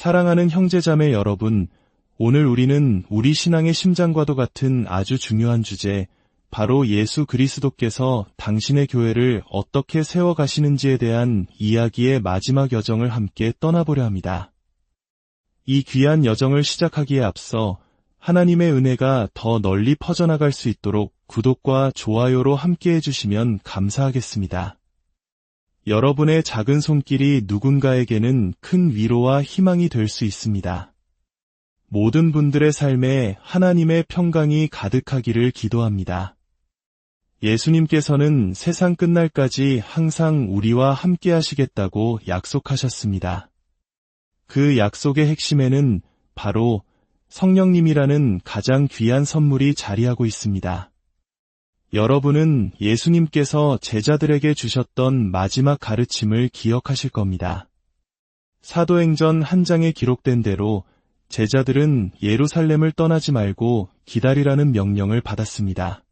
사랑하는 형제자매 여러분, 오늘 우리는 우리 신앙의 심장과도 같은 아주 중요한 주제, 바로 예수 그리스도께서 당신의 교회를 어떻게 세워가시는지에 대한 이야기의 마지막 여정을 함께 떠나보려 합니다. 이 귀한 여정을 시작하기에 앞서 하나님의 은혜가 더 널리 퍼져나갈 수 있도록 구독과 좋아요로 함께 해주시면 감사하겠습니다. 여러분의 작은 손길이 누군가에게는 큰 위로와 희망이 될 수 있습니다. 모든 분들의 삶에 하나님의 평강이 가득하기를 기도합니다. 예수님께서는 세상 끝날까지 항상 우리와 함께 하시겠다고 약속하셨습니다. 그 약속의 핵심에는 바로 성령님이라는 가장 귀한 선물이 자리하고 있습니다. 여러분은 예수님께서 제자들에게 주셨던 마지막 가르침을 기억하실 겁니다. 사도행전 1장에 기록된 대로 제자들은 예루살렘을 떠나지 말고 기다리라는 명령을 받았습니다.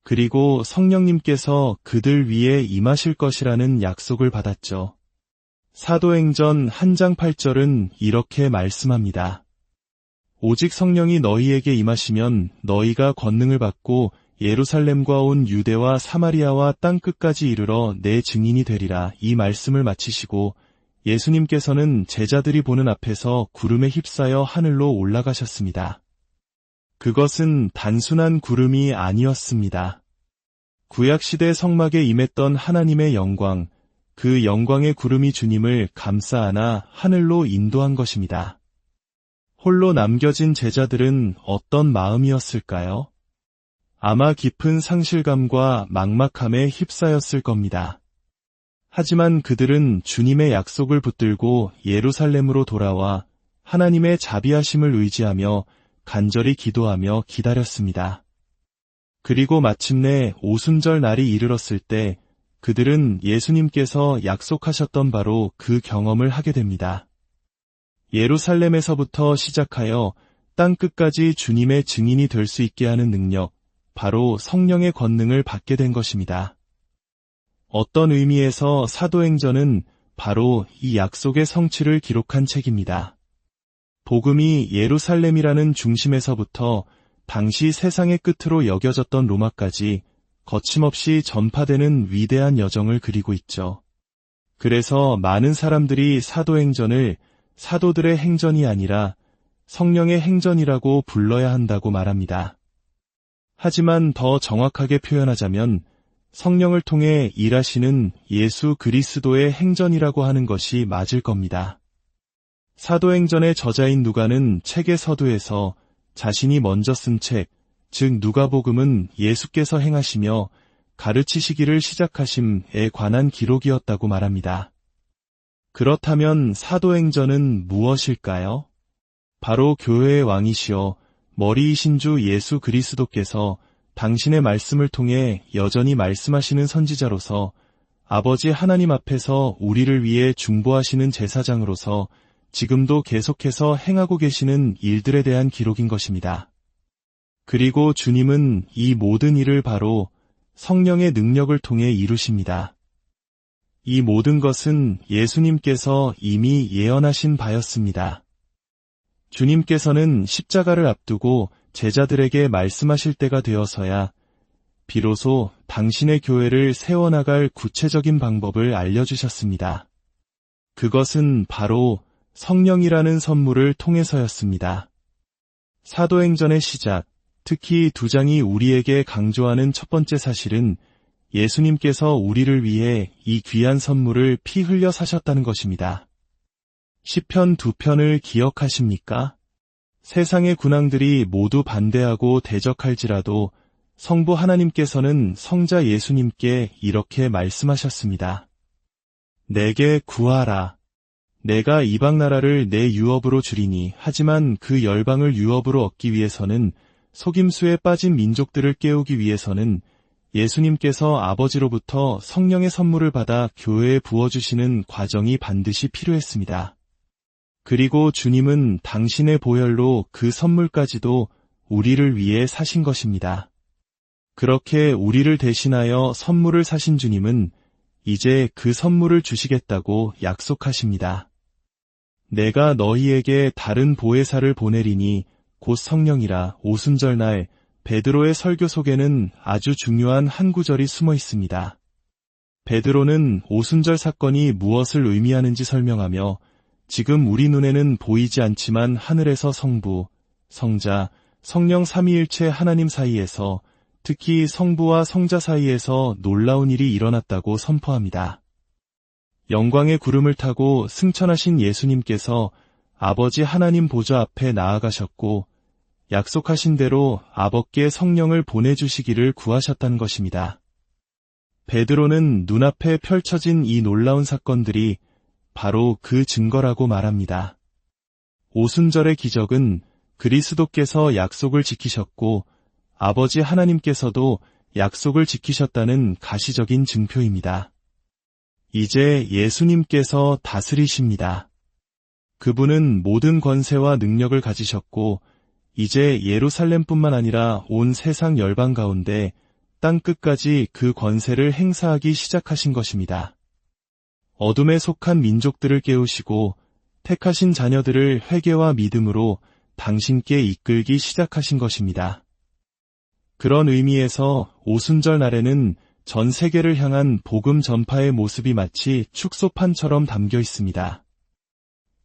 그리고 성령님께서 그들 위에 임하실 것이라는 약속을 받았죠. 사도행전 1장 8절은 이렇게 말씀합니다. 오직 성령이 너희에게 임하시면 너희가 권능을 받고 예루살렘과 온 유대와 사마리아와 땅끝까지 이르러 내 증인이 되리라. 이 말씀을 마치시고 예수님께서는 제자들이 보는 앞에서 구름에 휩싸여 하늘로 올라가셨습니다. 그것은 단순한 구름이 아니었습니다. 구약시대 성막에 임했던 하나님의 영광, 그 영광의 구름이 주님을 감싸 안아 하늘로 인도한 것입니다. 홀로 남겨진 제자들은 어떤 마음이었을까요? 아마 깊은 상실감과 막막함에 휩싸였을 겁니다. 하지만 그들은 주님의 약속을 붙들고 예루살렘으로 돌아와 하나님의 자비하심을 의지하며 간절히 기도하며 기다렸습니다. 그리고 마침내 오순절 날이 이르렀을 때 그들은 예수님께서 약속하셨던 바로 그 경험을 하게 됩니다. 예루살렘에서부터 시작하여 땅끝까지 주님의 증인이 될 수 있게 하는 능력, 바로 성령의 권능을 받게 된 것입니다. 어떤 의미에서 사도행전은 바로 이 약속의 성취를 기록한 책입니다. 복음이 예루살렘이라는 중심에서부터 당시 세상의 끝으로 여겨졌던 로마까지 거침없이 전파되는 위대한 여정을 그리고 있죠. 그래서 많은 사람들이 사도행전을 사도들의 행전이 아니라 성령의 행전이라고 불러야 한다고 말합니다. 하지만 더 정확하게 표현하자면 성령을 통해 일하시는 예수 그리스도의 행전이라고 하는 것이 맞을 겁니다. 사도행전의 저자인 누가는 책의 서두에서 자신이 먼저 쓴 책, 즉 누가복음은 예수께서 행하시며 가르치시기를 시작하심에 관한 기록이었다고 말합니다. 그렇다면 사도행전은 무엇일까요? 바로 교회의 왕이시여 머리이신 주 예수 그리스도께서 당신의 말씀을 통해 여전히 말씀하시는 선지자로서 아버지 하나님 앞에서 우리를 위해 중보하시는 제사장으로서 지금도 계속해서 행하고 계시는 일들에 대한 기록인 것입니다. 그리고 주님은 이 모든 일을 바로 성령의 능력을 통해 이루십니다. 이 모든 것은 예수님께서 이미 예언하신 바였습니다. 주님께서는 십자가를 앞두고 제자들에게 말씀하실 때가 되어서야 비로소 당신의 교회를 세워나갈 구체적인 방법을 알려주셨습니다. 그것은 바로 성령이라는 선물을 통해서였습니다. 사도행전의 시작, 특히 2장이 우리에게 강조하는 첫 번째 사실은 예수님께서 우리를 위해 이 귀한 선물을 피 흘려 사셨다는 것입니다. 시편 2편을 기억하십니까? 세상의 군왕들이 모두 반대하고 대적할지라도 성부 하나님께서는 성자 예수님께 이렇게 말씀하셨습니다. 내게 구하라. 내가 이방 나라를 내 유업으로 주리니 하지만 그 열방을 유업으로 얻기 위해서는 속임수에 빠진 민족들을 깨우기 위해서는 예수님께서 아버지로부터 성령의 선물을 받아 교회에 부어주시는 과정이 반드시 필요했습니다. 그리고 주님은 당신의 보혈로 그 선물까지도 우리를 위해 사신 것입니다. 그렇게 우리를 대신하여 선물을 사신 주님은 이제 그 선물을 주시겠다고 약속하십니다. 내가 너희에게 다른 보혜사를 보내리니 곧 성령이라. 오순절날 베드로의 설교 속에는 아주 중요한 한 구절이 숨어 있습니다. 베드로는 오순절 사건이 무엇을 의미하는지 설명하며 지금 우리 눈에는 보이지 않지만 하늘에서 성부, 성자, 성령 삼위일체 하나님 사이에서 특히 성부와 성자 사이에서 놀라운 일이 일어났다고 선포합니다. 영광의 구름을 타고 승천하신 예수님께서 아버지 하나님 보좌 앞에 나아가셨고 약속하신 대로 아버께 성령을 보내주시기를 구하셨다는 것입니다. 베드로는 눈앞에 펼쳐진 이 놀라운 사건들이 바로 그 증거라고 말합니다. 오순절의 기적은 그리스도께서 약속을 지키셨고 아버지 하나님께서도 약속을 지키셨다는 가시적인 증표입니다. 이제 예수님께서 다스리십니다. 그분은 모든 권세와 능력을 가지셨고 이제 예루살렘뿐만 아니라 온 세상 열방 가운데 땅끝까지 그 권세를 행사하기 시작하신 것입니다. 어둠에 속한 민족들을 깨우시고 택하신 자녀들을 회개와 믿음으로 당신께 이끌기 시작하신 것입니다. 그런 의미에서 오순절 날에는 전 세계를 향한 복음 전파의 모습이 마치 축소판처럼 담겨 있습니다.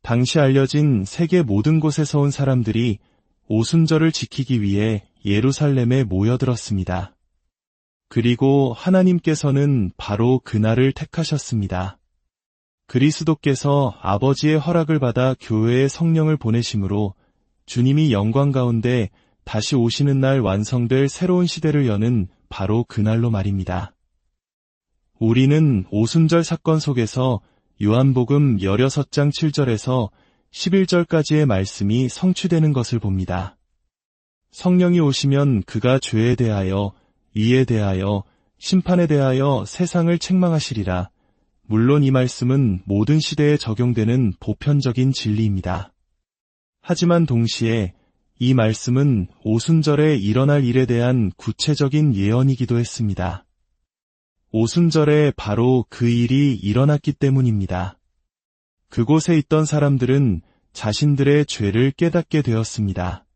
당시 알려진 세계 모든 곳에서 온 사람들이 오순절을 지키기 위해 예루살렘에 모여들었습니다. 그리고 하나님께서는 바로 그날을 택하셨습니다. 그리스도께서 아버지의 허락을 받아 교회에 성령을 보내심으로 주님이 영광 가운데 다시 오시는 날 완성될 새로운 시대를 여는 바로 그날로 말입니다. 우리는 오순절 사건 속에서 요한복음 16장 7절에서 11절까지의 말씀이 성취되는 것을 봅니다. 성령이 오시면 그가 죄에 대하여, 의에 대하여, 심판에 대하여 세상을 책망하시리라. 물론 이 말씀은 모든 시대에 적용되는 보편적인 진리입니다. 하지만 동시에 이 말씀은 오순절에 일어날 일에 대한 구체적인 예언이기도 했습니다. 오순절에 바로 그 일이 일어났기 때문입니다. 그곳에 있던 사람들은 자신들의 죄를 깨닫게 되었습니다.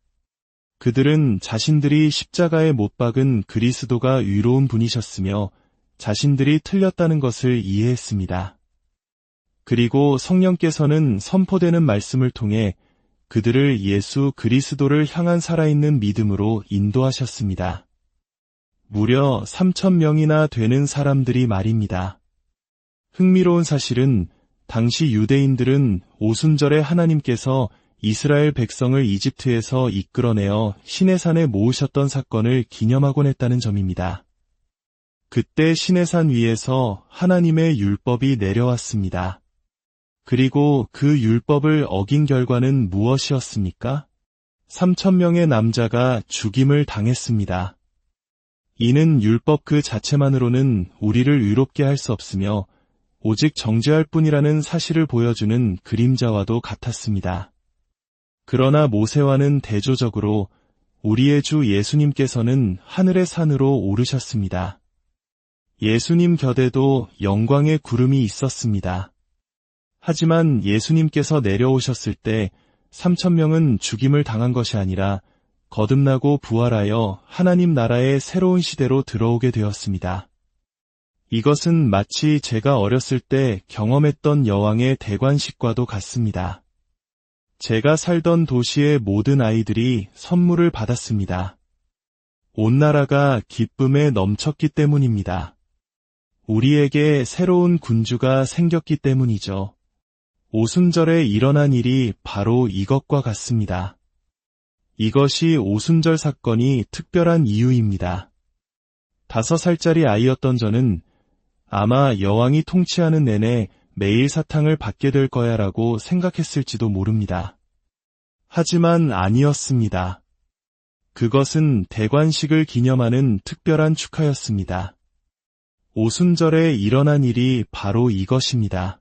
그들은 자신들이 십자가에 못 박은 그리스도가 의로운 분이셨으며 자신들이 틀렸다는 것을 이해했습니다. 그리고 성령께서는 선포되는 말씀을 통해 그들을 예수 그리스도를 향한 살아있는 믿음으로 인도하셨습니다. 무려 3,000명이나 되는 사람들이 말입니다. 흥미로운 사실은 당시 유대인들은 오순절에 하나님께서 이스라엘 백성을 이집트에서 이끌어내어 시내산에 모으셨던 사건을 기념하곤 했다는 점입니다. 그때 시내산 위에서 하나님의 율법이 내려왔습니다. 그리고 그 율법을 어긴 결과는 무엇이었습니까? 3,000명의 남자가 죽임을 당했습니다. 이는 율법 그 자체만으로는 우리를 의롭게 할 수 없으며 오직 정죄할 뿐이라는 사실을 보여주는 그림자와도 같았습니다. 그러나 모세와는 대조적으로 우리의 주 예수님께서는 하늘의 산으로 오르셨습니다. 예수님 곁에도 영광의 구름이 있었습니다. 하지만 예수님께서 내려오셨을 때 3,000명은 죽임을 당한 것이 아니라 거듭나고 부활하여 하나님 나라의 새로운 시대로 들어오게 되었습니다. 이것은 마치 제가 어렸을 때 경험했던 여왕의 대관식과도 같습니다. 제가 살던 도시의 모든 아이들이 선물을 받았습니다. 온 나라가 기쁨에 넘쳤기 때문입니다. 우리에게 새로운 군주가 생겼기 때문이죠. 오순절에 일어난 일이 바로 이것과 같습니다. 이것이 오순절 사건이 특별한 이유입니다. 5살짜리 아이였던 저는 아마 여왕이 통치하는 내내 매일 사탕을 받게 될 거야라고 생각했을지도 모릅니다. 하지만 아니었습니다. 그것은 대관식을 기념하는 특별한 축하였습니다. 오순절에 일어난 일이 바로 이것입니다.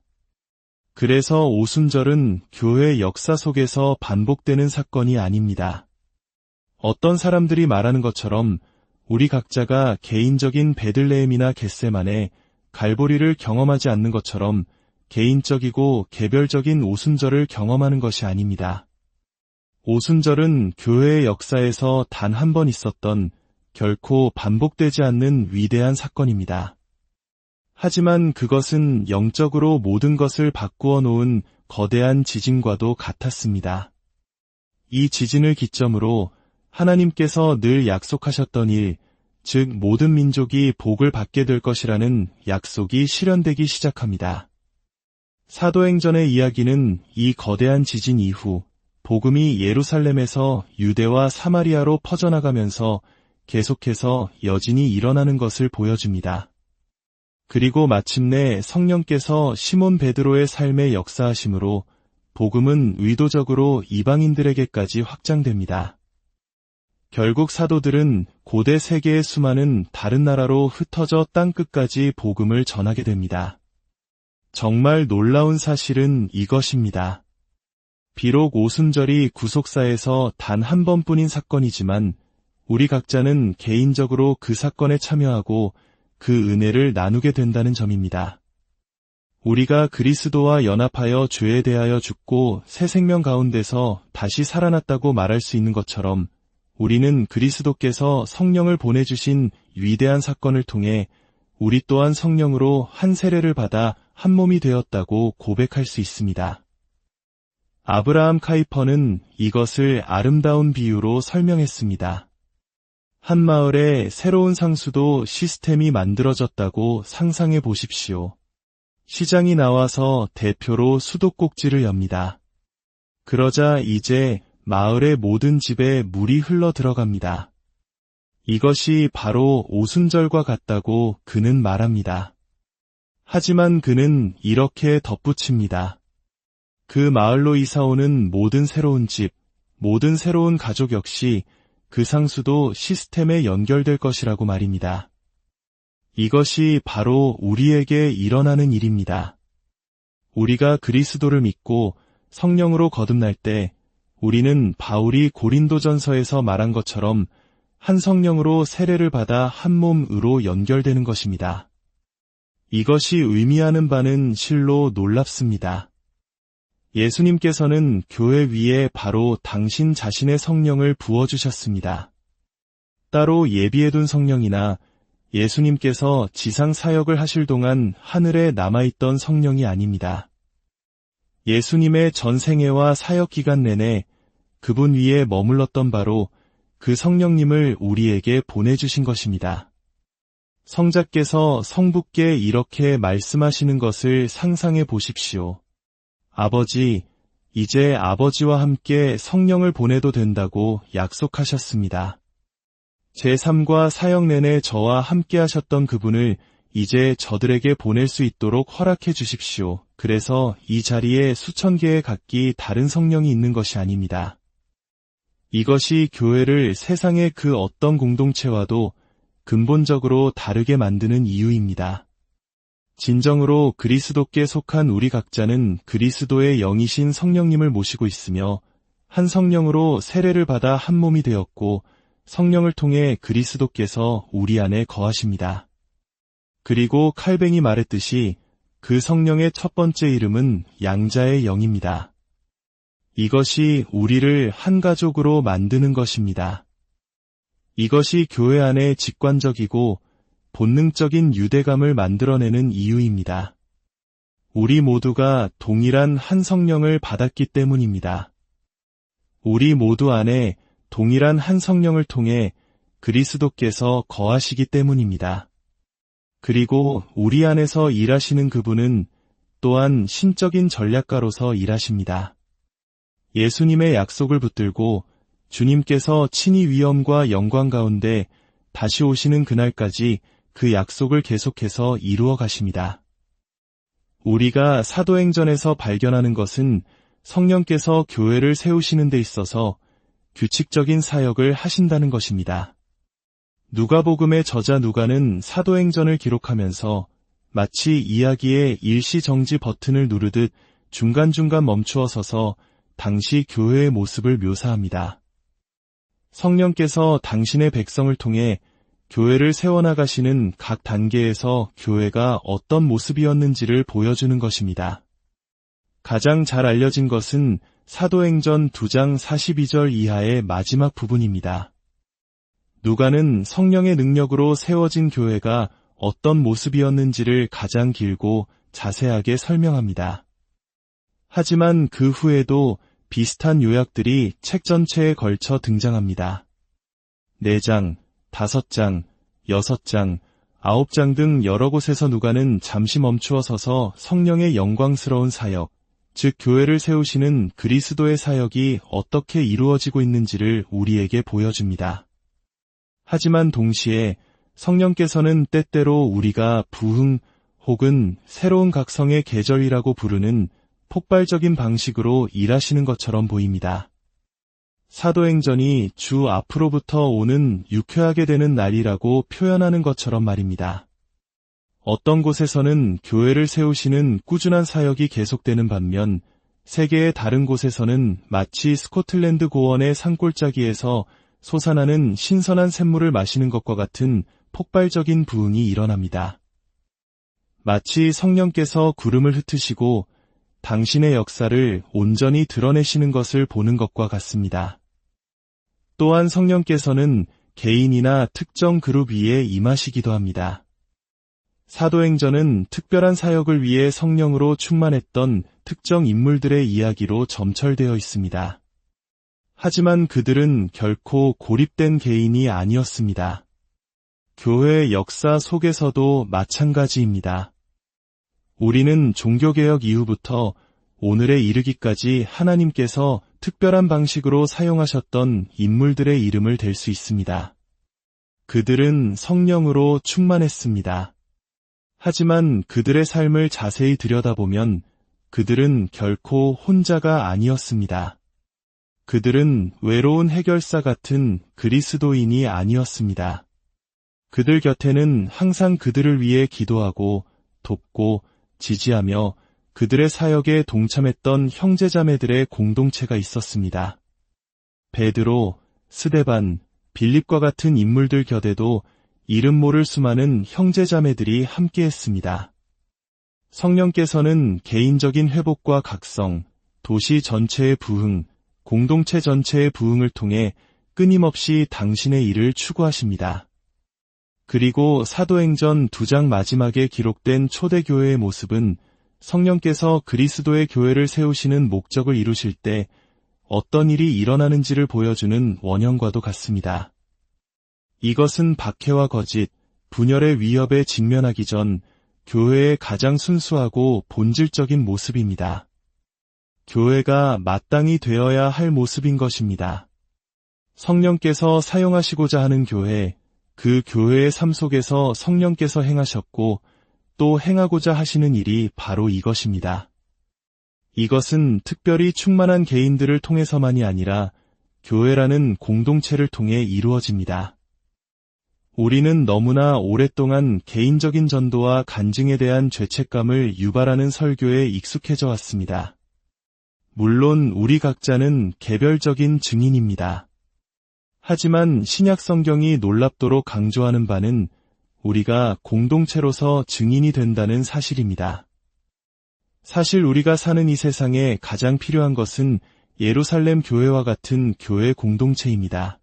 그래서 오순절은 교회 역사 속에서 반복되는 사건이 아닙니다. 어떤 사람들이 말하는 것처럼 우리 각자가 개인적인 베들레헴이나 겟세만에 갈보리를 경험하지 않는 것처럼 개인적이고 개별적인 오순절을 경험하는 것이 아닙니다. 오순절은 교회의 역사에서 단 한 번 있었던 결코 반복되지 않는 위대한 사건입니다. 하지만 그것은 영적으로 모든 것을 바꾸어 놓은 거대한 지진과도 같았습니다. 이 지진을 기점으로 하나님께서 늘 약속하셨던 일, 즉 모든 민족이 복을 받게 될 것이라는 약속이 실현되기 시작합니다. 사도행전의 이야기는 이 거대한 지진 이후 복음이 예루살렘에서 유대와 사마리아로 퍼져나가면서 계속해서 여진이 일어나는 것을 보여줍니다. 그리고 마침내 성령께서 시몬 베드로의 삶에 역사하심으로 복음은 의도적으로 이방인들에게까지 확장됩니다. 결국 사도들은 고대 세계의 수많은 다른 나라로 흩어져 땅끝까지 복음을 전하게 됩니다. 정말 놀라운 사실은 이것입니다. 비록 오순절이 구속사에서 단 한 번뿐인 사건이지만 우리 각자는 개인적으로 그 사건에 참여하고 그 은혜를 나누게 된다는 점입니다. 우리가 그리스도와 연합하여 죄에 대하여 죽고 새 생명 가운데서 다시 살아났다고 말할 수 있는 것처럼 우리는 그리스도께서 성령을 보내주신 위대한 사건을 통해 우리 또한 성령으로 한 세례를 받아 한 몸이 되었다고 고백할 수 있습니다. 아브라함 카이퍼는 이것을 아름다운 비유로 설명했습니다. 한 마을에 새로운 상수도 시스템이 만들어졌다고 상상해 보십시오. 시장이 나와서 대표로 수도꼭지를 엽니다. 그러자 이제 마을의 모든 집에 물이 흘러 들어갑니다. 이것이 바로 오순절과 같다고 그는 말합니다. 하지만 그는 이렇게 덧붙입니다. 그 마을로 이사오는 모든 새로운 집, 모든 새로운 가족 역시 그 상수도 시스템에 연결될 것이라고 말입니다. 이것이 바로 우리에게 일어나는 일입니다. 우리가 그리스도를 믿고 성령으로 거듭날 때 우리는 바울이 고린도전서에서 말한 것처럼 한 성령으로 세례를 받아 한 몸으로 연결되는 것입니다. 이것이 의미하는 바는 실로 놀랍습니다. 예수님께서는 교회 위에 바로 당신 자신의 성령을 부어주셨습니다. 따로 예비해둔 성령이나 예수님께서 지상 사역을 하실 동안 하늘에 남아있던 성령이 아닙니다. 예수님의 전생애와 사역 기간 내내 그분 위에 머물렀던 바로 그 성령님을 우리에게 보내주신 것입니다. 성자께서 성부께 이렇게 말씀하시는 것을 상상해 보십시오. 아버지, 이제 아버지와 함께 성령을 보내도 된다고 약속하셨습니다. 제 삶과 사역 내내 저와 함께 하셨던 그분을 이제 저들에게 보낼 수 있도록 허락해 주십시오. 그래서 이 자리에 수천 개의 각기 다른 성령이 있는 것이 아닙니다. 이것이 교회를 세상의 그 어떤 공동체와도 근본적으로 다르게 만드는 이유입니다. 진정으로 그리스도께 속한 우리 각자는 그리스도의 영이신 성령님을 모시고 있으며 한 성령으로 세례를 받아 한 몸이 되었고 성령을 통해 그리스도께서 우리 안에 거하십니다. 그리고 칼뱅이 말했듯이 그 성령의 첫 번째 이름은 양자의 영입니다. 이것이 우리를 한 가족으로 만드는 것입니다. 이것이 교회 안에 직관적이고 본능적인 유대감을 만들어내는 이유입니다. 우리 모두가 동일한 한 성령을 받았기 때문입니다. 우리 모두 안에 동일한 한 성령을 통해 그리스도께서 거하시기 때문입니다. 그리고 우리 안에서 일하시는 그분은 또한 신적인 전략가로서 일하십니다. 예수님의 약속을 붙들고 주님께서 친히 위엄과 영광 가운데 다시 오시는 그날까지 그 약속을 계속해서 이루어 가십니다. 우리가 사도행전에서 발견하는 것은 성령께서 교회를 세우시는 데 있어서 규칙적인 사역을 하신다는 것입니다. 누가복음의 저자 누가는 사도행전을 기록하면서 마치 이야기의 일시정지 버튼을 누르듯 중간중간 멈추어 서서 당시 교회의 모습을 묘사합니다. 성령께서 당신의 백성을 통해 교회를 세워나가시는 각 단계에서 교회가 어떤 모습이었는지를 보여주는 것입니다. 가장 잘 알려진 것은 사도행전 2장 42절 이하의 마지막 부분입니다. 누가는 성령의 능력으로 세워진 교회가 어떤 모습이었는지를 가장 길고 자세하게 설명합니다. 하지만 그 후에도 비슷한 요약들이 책 전체에 걸쳐 등장합니다. 4장, 5장, 6장, 9장 등 여러 곳에서 누가는 잠시 멈추어 서서 성령의 영광스러운 사역, 즉 교회를 세우시는 그리스도의 사역이 어떻게 이루어지고 있는지를 우리에게 보여줍니다. 하지만 동시에 성령께서는 때때로 우리가 부흥 혹은 새로운 각성의 계절이라고 부르는 폭발적인 방식으로 일하시는 것처럼 보입니다. 사도행전이 주 앞으로부터 오는 유쾌하게 되는 날이라고 표현하는 것처럼 말입니다. 어떤 곳에서는 교회를 세우시는 꾸준한 사역이 계속되는 반면 세계의 다른 곳에서는 마치 스코틀랜드 고원의 산골짜기에서 솟아나는 신선한 샘물을 마시는 것과 같은 폭발적인 부흥이 일어납니다. 마치 성령께서 구름을 흩으시고 당신의 역사를 온전히 드러내시는 것을 보는 것과 같습니다. 또한 성령께서는 개인이나 특정 그룹 위에 임하시기도 합니다. 사도행전은 특별한 사역을 위해 성령으로 충만했던 특정 인물들의 이야기로 점철되어 있습니다. 하지만 그들은 결코 고립된 개인이 아니었습니다. 교회의 역사 속에서도 마찬가지입니다. 우리는 종교개혁 이후부터 오늘에 이르기까지 하나님께서 특별한 방식으로 사용하셨던 인물들의 이름을 댈 수 있습니다. 그들은 성령으로 충만했습니다. 하지만 그들의 삶을 자세히 들여다보면 그들은 결코 혼자가 아니었습니다. 그들은 외로운 해결사 같은 그리스도인이 아니었습니다. 그들 곁에는 항상 그들을 위해 기도하고 돕고 지지하며 그들의 사역에 동참했던 형제자매들의 공동체가 있었습니다. 베드로, 스데반, 빌립과 같은 인물들 곁에도 이름 모를 수많은 형제자매들이 함께했습니다. 성령께서는 개인적인 회복과 각성, 도시 전체의 부흥, 공동체 전체의 부흥을 통해 끊임없이 당신의 일을 추구하십니다. 그리고 사도행전 2장 마지막에 기록된 초대교회의 모습은 성령께서 그리스도의 교회를 세우시는 목적을 이루실 때 어떤 일이 일어나는지를 보여주는 원형과도 같습니다. 이것은 박해와 거짓, 분열의 위협에 직면하기 전 교회의 가장 순수하고 본질적인 모습입니다. 교회가 마땅히 되어야 할 모습인 것입니다. 성령께서 사용하시고자 하는 교회, 그 교회의 삶 속에서 성령께서 행하셨고 또 행하고자 하시는 일이 바로 이것입니다. 이것은 특별히 충만한 개인들을 통해서만이 아니라 교회라는 공동체를 통해 이루어집니다. 우리는 너무나 오랫동안 개인적인 전도와 간증에 대한 죄책감을 유발하는 설교에 익숙해져 왔습니다. 물론 우리 각자는 개별적인 증인입니다. 하지만 신약 성경이 놀랍도록 강조하는 바는 우리가 공동체로서 증인이 된다는 사실입니다. 사실 우리가 사는 이 세상에 가장 필요한 것은 예루살렘 교회와 같은 교회 공동체입니다.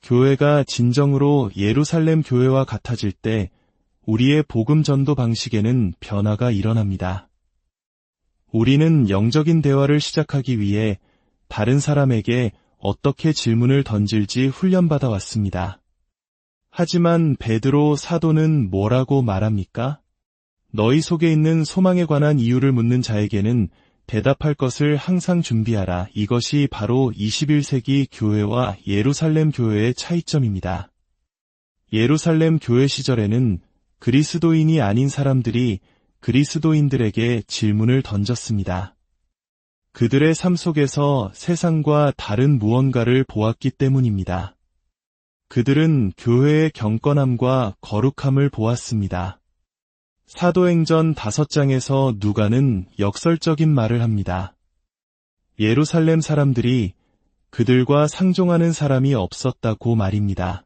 교회가 진정으로 예루살렘 교회와 같아질 때 우리의 복음 전도 방식에는 변화가 일어납니다. 우리는 영적인 대화를 시작하기 위해 다른 사람에게 어떻게 질문을 던질지 훈련받아 왔습니다. 하지만 베드로 사도는 뭐라고 말합니까? 너희 속에 있는 소망에 관한 이유를 묻는 자에게는 대답할 것을 항상 준비하라. 이것이 바로 21세기 교회와 예루살렘 교회의 차이점입니다. 예루살렘 교회 시절에는 그리스도인이 아닌 사람들이 그리스도인들에게 질문을 던졌습니다. 그들의 삶 속에서 세상과 다른 무언가를 보았기 때문입니다. 그들은 교회의 경건함과 거룩함을 보았습니다. 사도행전 5장에서 누가는 역설적인 말을 합니다. 예루살렘 사람들이 그들과 상종하는 사람이 없었다고 말입니다.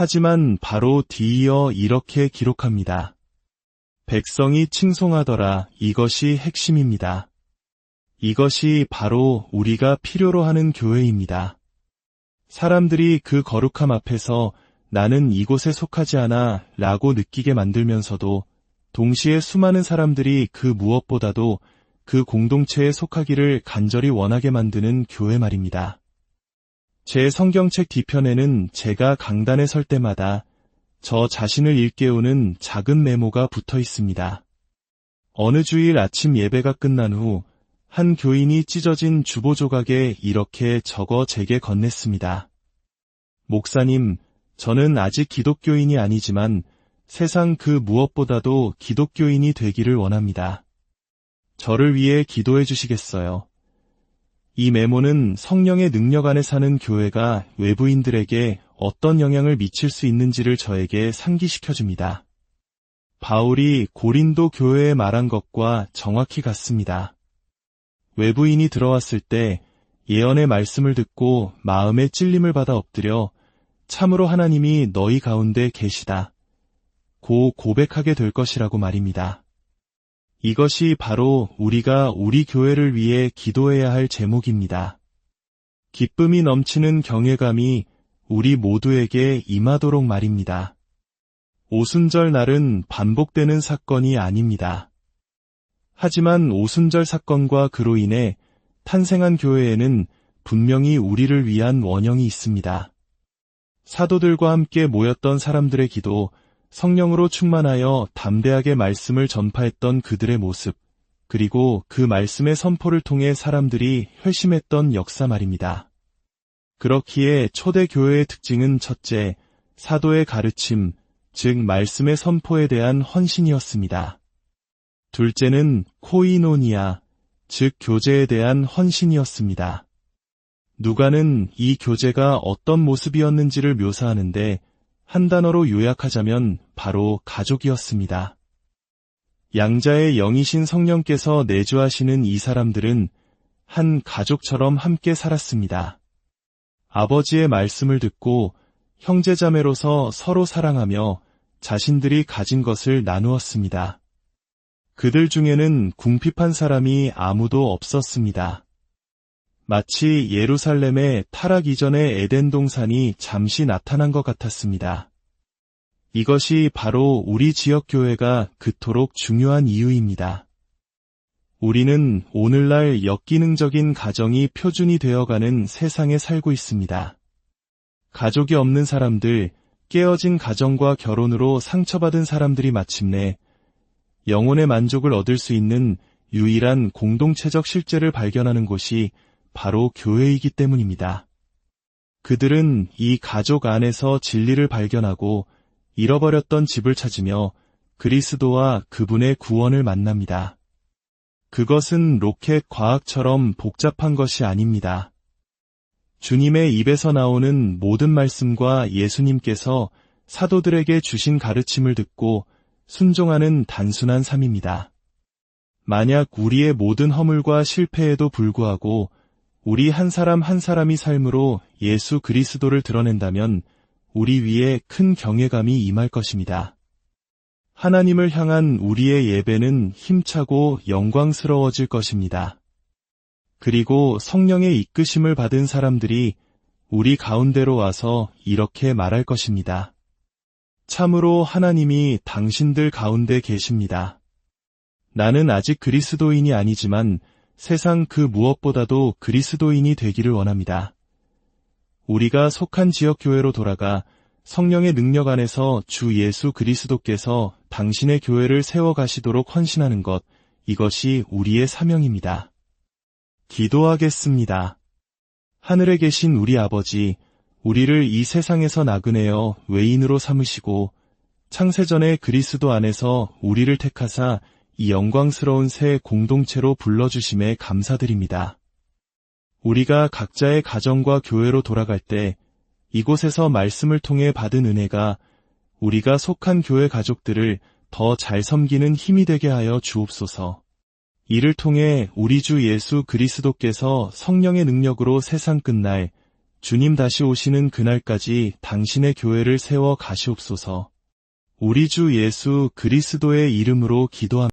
하지만 바로 뒤이어 이렇게 기록합니다. 백성이 칭송하더라. 이것이 핵심입니다. 이것이 바로 우리가 필요로 하는 교회입니다. 사람들이 그 거룩함 앞에서 나는 이곳에 속하지 않아 라고 느끼게 만들면서도 동시에 수많은 사람들이 그 무엇보다도 그 공동체에 속하기를 간절히 원하게 만드는 교회 말입니다. 제 성경책 뒤편에는 제가 강단에 설 때마다 저 자신을 일깨우는 작은 메모가 붙어 있습니다. 어느 주일 아침 예배가 끝난 후 한 교인이 찢어진 주보 조각에 이렇게 적어 제게 건넸습니다. 목사님, 저는 아직 기독교인이 아니지만 세상 그 무엇보다도 기독교인이 되기를 원합니다. 저를 위해 기도해 주시겠어요? 이 메모는 성령의 능력 안에 사는 교회가 외부인들에게 어떤 영향을 미칠 수 있는지를 저에게 상기시켜줍니다. 바울이 고린도 교회에 말한 것과 정확히 같습니다. 외부인이 들어왔을 때 예언의 말씀을 듣고 마음의 찔림을 받아 엎드려 참으로 하나님이 너희 가운데 계시다. 고 고백하게 될 것이라고 말입니다. 이것이 바로 우리가 우리 교회를 위해 기도해야 할 제목입니다. 기쁨이 넘치는 경외감이 우리 모두에게 임하도록 말입니다. 오순절 날은 반복되는 사건이 아닙니다. 하지만 오순절 사건과 그로 인해 탄생한 교회에는 분명히 우리를 위한 원형이 있습니다. 사도들과 함께 모였던 사람들의 기도, 성령으로 충만하여 담대하게 말씀을 전파했던 그들의 모습, 그리고 그 말씀의 선포를 통해 사람들이 회심했던 역사 말입니다. 그렇기에 초대교회의 특징은 첫째, 사도의 가르침, 즉 말씀의 선포에 대한 헌신이었습니다. 둘째는 코이노니아, 즉 교제에 대한 헌신이었습니다. 누가는 이 교제가 어떤 모습이었는지를 묘사하는데 한 단어로 요약하자면 바로 가족이었습니다. 양자의 영이신 성령께서 내주하시는 이 사람들은 한 가족처럼 함께 살았습니다. 아버지의 말씀을 듣고 형제자매로서 서로 사랑하며 자신들이 가진 것을 나누었습니다. 그들 중에는 궁핍한 사람이 아무도 없었습니다. 마치 예루살렘의 타락 이전의 에덴 동산이 잠시 나타난 것 같았습니다. 이것이 바로 우리 지역교회가 그토록 중요한 이유입니다. 우리는 오늘날 역기능적인 가정이 표준이 되어가는 세상에 살고 있습니다. 가족이 없는 사람들, 깨어진 가정과 결혼으로 상처받은 사람들이 마침내 영혼의 만족을 얻을 수 있는 유일한 공동체적 실제를 발견하는 곳이 바로 교회이기 때문입니다. 그들은 이 가족 안에서 진리를 발견하고 잃어버렸던 집을 찾으며 그리스도와 그분의 구원을 만납니다. 그것은 로켓 과학처럼 복잡한 것이 아닙니다. 주님의 입에서 나오는 모든 말씀과 예수님께서 사도들에게 주신 가르침을 듣고 순종하는 단순한 삶입니다. 만약 우리의 모든 허물과 실패에도 불구하고 우리 한 사람 한 사람이 삶으로 예수 그리스도를 드러낸다면 우리 위에 큰 경외감이 임할 것입니다. 하나님을 향한 우리의 예배는 힘차고 영광스러워질 것입니다. 그리고 성령의 이끄심을 받은 사람들이 우리 가운데로 와서 이렇게 말할 것입니다. 참으로 하나님이 당신들 가운데 계십니다. 나는 아직 그리스도인이 아니지만 세상 그 무엇보다도 그리스도인이 되기를 원합니다. 우리가 속한 지역교회로 돌아가 성령의 능력 안에서 주 예수 그리스도께서 당신의 교회를 세워가시도록 헌신하는 것, 이것이 우리의 사명입니다. 기도하겠습니다. 하늘에 계신 우리 아버지, 우리를 이 세상에서 나그네어 외인으로 삼으시고 창세전에 그리스도 안에서 우리를 택하사 이 영광스러운 새 공동체로 불러주심에 감사드립니다. 우리가 각자의 가정과 교회로 돌아갈 때 이곳에서 말씀을 통해 받은 은혜가 우리가 속한 교회 가족들을 더 잘 섬기는 힘이 되게 하여 주옵소서. 이를 통해 우리 주 예수 그리스도께서 성령의 능력으로 세상 끝날 주님 다시 오시는 그날까지 당신의 교회를 세워 가시옵소서. 우리 주 예수 그리스도의 이름으로 기도합니다.